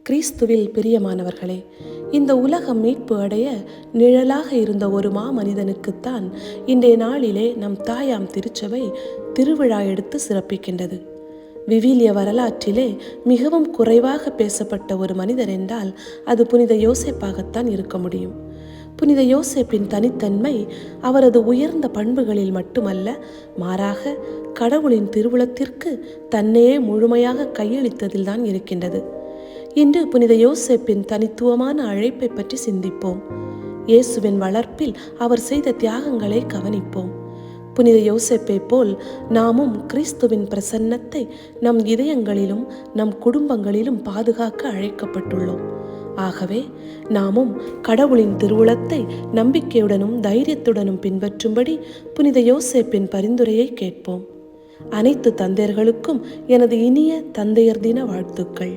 கிறிஸ்துவில் பிரியமானவர்களே, இந்த உலகம் மீட்பு அடைய நிழலாக இருந்த ஒரு மாமனிதனுக்குத்தான் இன்றைய நாளிலே நம் தாயாம் திருச்சபை திருவிழா எடுத்து சிறப்பிக்கின்றது. விவிலிய வரலாற்றிலே மிகவும் குறைவாக பேசப்பட்ட ஒரு மனிதர் என்றால் அது புனித யோசேப்பாகத்தான் இருக்க முடியும். புனித யோசேப்பின் தனித்தன்மை அவரது உயர்ந்த பண்புகளில் மட்டுமல்ல, மாறாக கடவுளின் திருவுளத்திற்கு தன்னையே முழுமையாக கையளித்ததில் தான் இருக்கின்றது. இன்று புனித யோசேப்பின் தனித்துவமான அழைப்பை பற்றி சிந்திப்போம். இயேசுவின் வளர்ப்பில் அவர் செய்த தியாகங்களை கவனிப்போம். புனித யோசேப்பை போல் நாமும் கிறிஸ்துவின் பிரசன்னத்தை நம் இதயங்களிலும் நம் குடும்பங்களிலும் பாதுகாக்க அழைக்கப்பட்டுள்ளோம். ஆகவே நாமும் கடவுளின் திருவுளத்தை நம்பிக்கையுடனும் தைரியத்துடனும் பின்பற்றும்படி புனித யோசேப்பின் பரிந்துரையை கேட்போம். அனைத்து தந்தையர்களுக்கும் எனது இனிய தந்தையர் தின வாழ்த்துக்கள்.